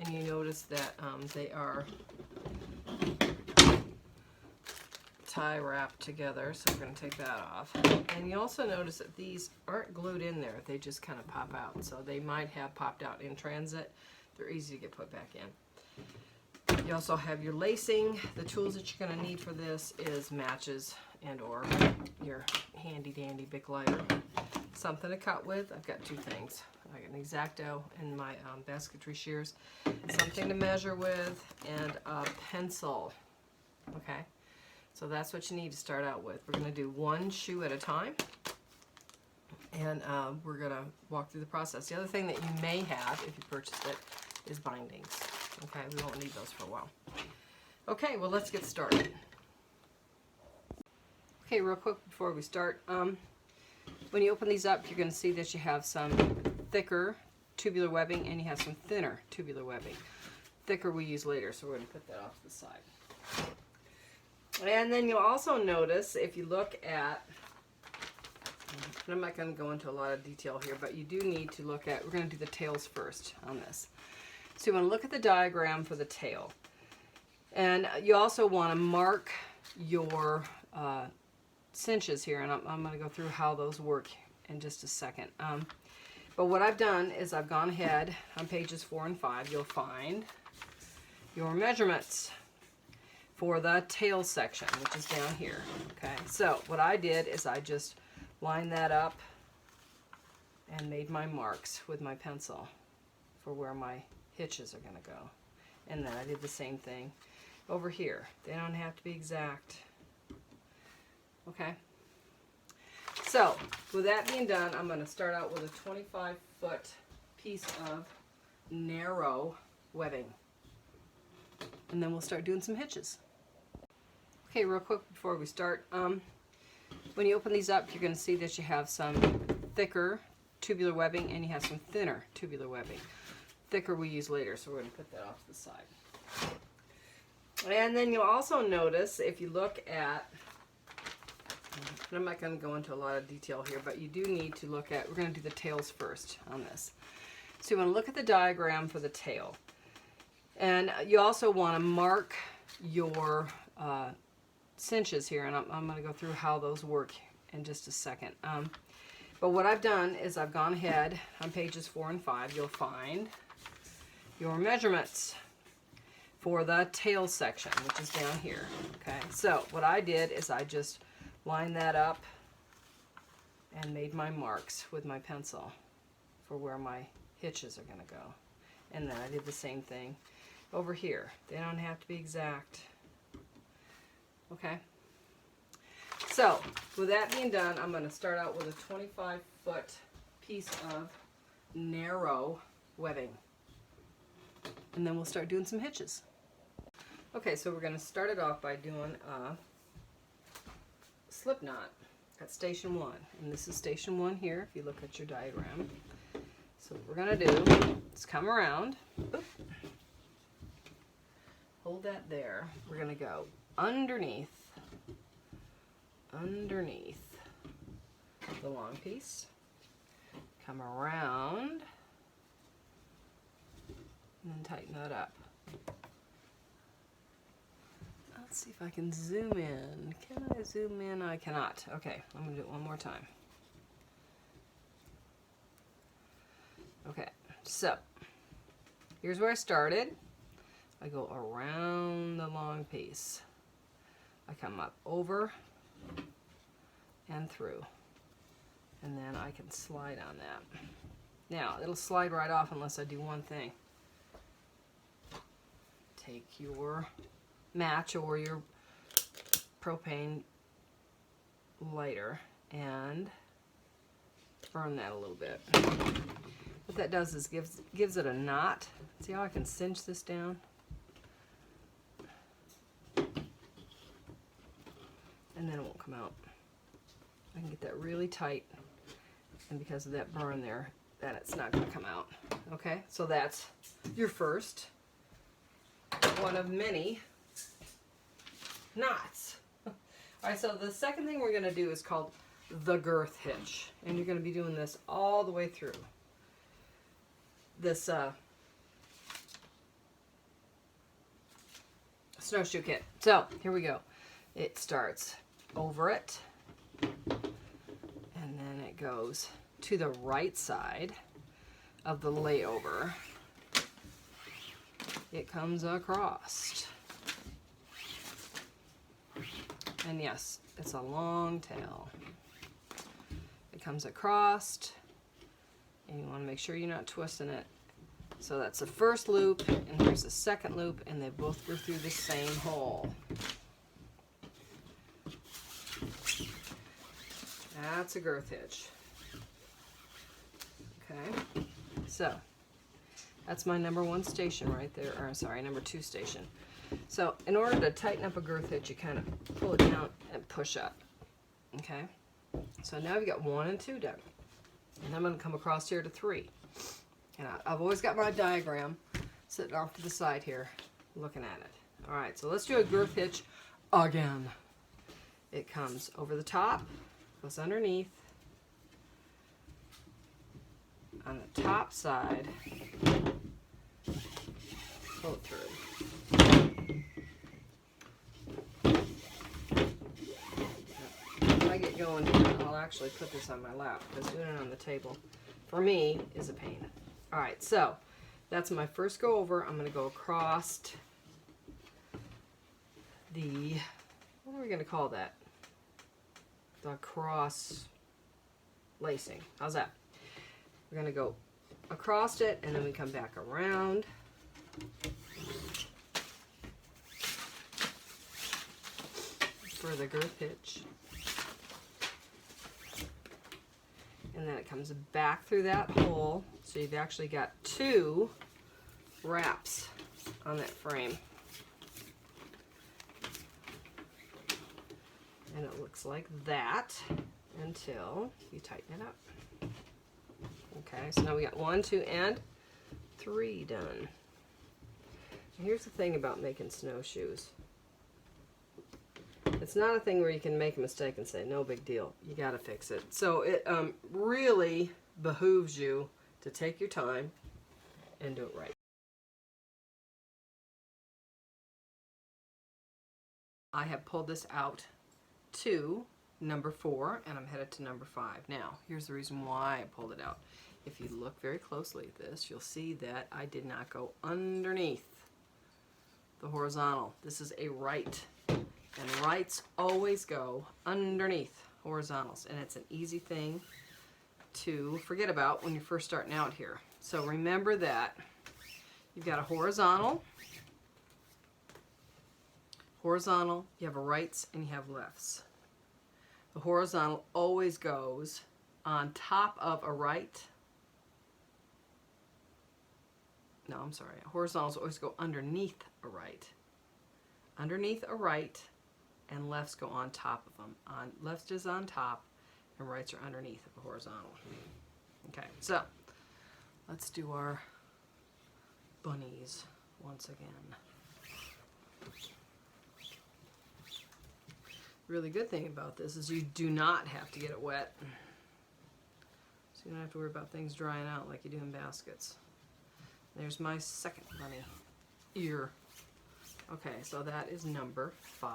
and you notice that they are tie wrapped together, so we're going to take that off. And you also notice that these aren't glued in there, they just kind of pop out, so they might have popped out in transit. They're easy to get put back in. You also have your lacing. The tools that you're going to need for this is matches and or your handy dandy Bic lighter. Something to cut with. I've got two things. I got an X-Acto and my basketry shears, something to measure with, and a pencil. Okay, so that's what you need to start out with. We're going to do one shoe at a time, and we're going to walk through the process. The other thing that you may have, if you purchased it, is bindings. Okay, we won't need those for a while. Okay, well, let's get started. Okay, real quick before we start, when you open these up, you're going to see that you have some thicker tubular webbing and you have some thinner tubular webbing. Thicker we use later, so we're going to put that off to the side. And then you'll also notice, if you look at, and I'm not going to go into a lot of detail here, but you do need to look at, we're going to do the tails first on this. So you want to look at the diagram for the tail. And you also want to mark your cinches here, and I'm going to go through how those work in just a second. But what I've done is I've gone ahead on pages 4 and 5. You'll find your measurements for the tail section, which is down here. Okay, so what I did is I just lined that up and made my marks with my pencil for where my hitches are going to go. And then I did the same thing over here. They don't have to be exact. Okay. So, with that being done, I'm going to start out with a 25-foot piece of narrow webbing. And then we'll start doing some hitches. Okay, real quick before we start, when you open these up, you're going to see that you have some thicker tubular webbing and you have some thinner tubular webbing. Thicker we use later, so we're going to put that off to the side. And then you'll also notice, if you look at, and I'm not going to go into a lot of detail here, but you do need to look at, we're going to do the tails first on this. So you want to look at the diagram for the tail. And you also want to mark your cinches here, and I'm going to go through how those work in just a second. But what I've done is I've gone ahead on pages 4 and 5. You'll find your measurements for the tail section, which is down here. Okay, so what I did is I just lined that up and made my marks with my pencil for where my hitches are going to go. And then I did the same thing over here. They don't have to be exact. Okay, so with that being done, I'm going to start out with a 25-foot piece of narrow webbing. And then we'll start doing some hitches. Okay, so we're going to start it off by doing a slip knot at station 1. And this is station 1 here, if you look at your diagram. So what we're going to do is come around. Oop, hold that there. We're going to go underneath the long piece. Come around. And then tighten that up. Let's see if I can zoom in. Can I zoom in? I cannot. Okay, I'm going to do it one more time. Okay, so here's where I started. I go around the long piece. I come up over and through. And then I can slide on that. Now, it'll slide right off unless I do one thing. Take your match or your propane lighter and burn that a little bit. What that does is gives it a knot. See how I can cinch this down? And then it won't come out. I can get that really tight, and because of that burn there, then it's not going to come out. Okay, so that's your first one of many knots. Alright, so the second thing we're going to do is called the girth hitch, and you're going to be doing this all the way through. This snowshoe kit. So here we go. It starts over it, and then it goes to the right side of the layover. It comes across. And yes, it's a long tail. It comes across, and you want to make sure you're not twisting it. So that's the first loop, and here's the second loop, and they both go through the same hole. That's a girth hitch. Okay, so that's my number 1 station right there, or sorry, number 2 station. So in order to tighten up a girth hitch, you kind of pull it down and push up. Okay, so now we've got 1 and 2 done. And I'm going to come across here to 3. And I've always got my diagram sitting off to the side here, looking at it. All right, so let's do a girth hitch again. It comes over the top, goes underneath, on the top side, pull it through. If I get going here, I'll actually put this on my lap, because doing it on the table, for me, is a pain. All right, so that's my first go over. I'm going to go across the, what are we going to call that? The cross lacing. How's that? We're going to go across it, and then we come back around. For the girth hitch. And then it comes back through that hole, so you've actually got 2 wraps on that frame. And it looks like that until you tighten it up. Okay, so now we got 1, 2, and 3 done. And here's the thing about making snowshoes. It's not a thing where you can make a mistake and say, no big deal, you gotta fix it. So it really behooves you to take your time and do it right. I have pulled this out to number 4, and I'm headed to number 5. Now, here's the reason why I pulled it out. If you look very closely at this, you'll see that I did not go underneath the horizontal. This is a right. And rights always go underneath horizontals, and it's an easy thing to forget about when you're first starting out here. So remember that you've got a horizontal, you have a rights, and you have lefts. The horizontal always goes on top of a right. No, I'm sorry. Horizontals always go underneath a right. Underneath a right, and lefts go on top of them. Left is on top, and rights are underneath of the horizontal. Okay, so let's do our bunnies once again. Really good thing about this is you do not have to get it wet. So you don't have to worry about things drying out like you do in baskets. There's my second bunny ear. Okay, so that is number 5.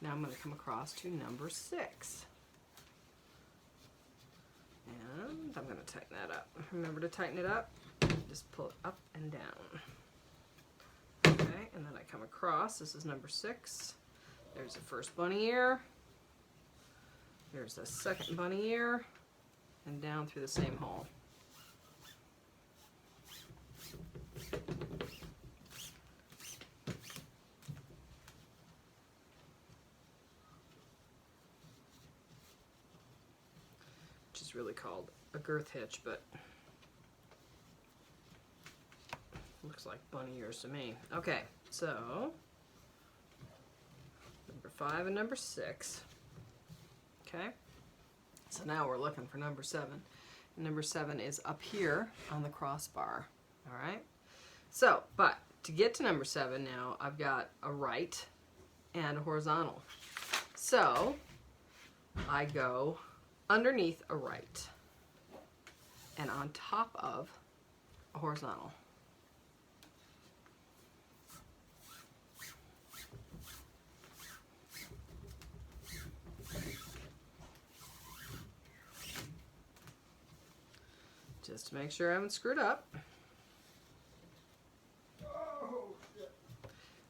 Now I'm going to come across to number 6. And I'm going to tighten that up. Remember to tighten it up. Just pull it up and down. Okay, and then I come across. This is number 6. There's the first bunny ear. There's the second bunny ear. And down through the same hole. Really called a girth hitch, but looks like bunny ears to me. Okay, so number 5 and number 6. Okay, so now we're looking for number 7. And number 7 is up here on the crossbar. All right, so but to get to number 7 now, I've got a right and a horizontal. So I go underneath a right and on top of a horizontal. just to make sure I haven't screwed up.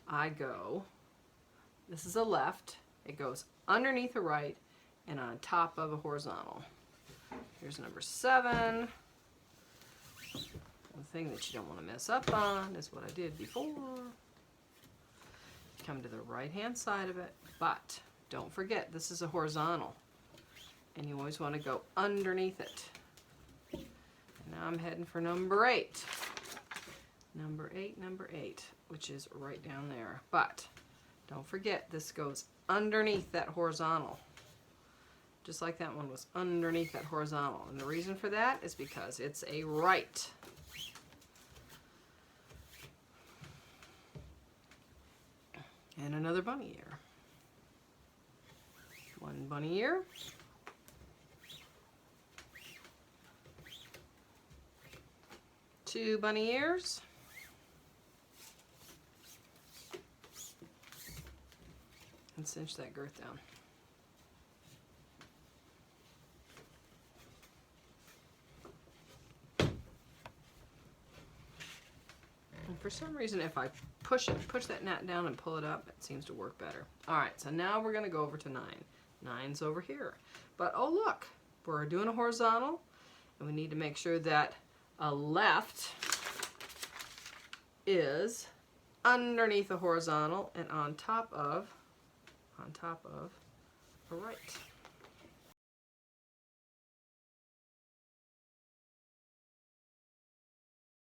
I go, this is a left, it goes underneath a right and on top of a horizontal. Here's number 7. The thing that you don't want to mess up on is what I did before. Come to the right hand side of it, but don't forget this is a horizontal and you always want to go underneath it. And now I'm heading for number 8. Number 8, which is right down there. But don't forget this goes underneath that horizontal. Just like that one was underneath that horizontal. And the reason for that is because it's a right. And another bunny ear. 1 bunny ear. 2 bunny ears. And cinch that girth down. And for some reason, if I push that knot down and pull it up, it seems to work better. All right, so now we're going to go over to 9. 9's over here. But oh look, we're doing a horizontal, and we need to make sure that a left is underneath a horizontal and on top of a right.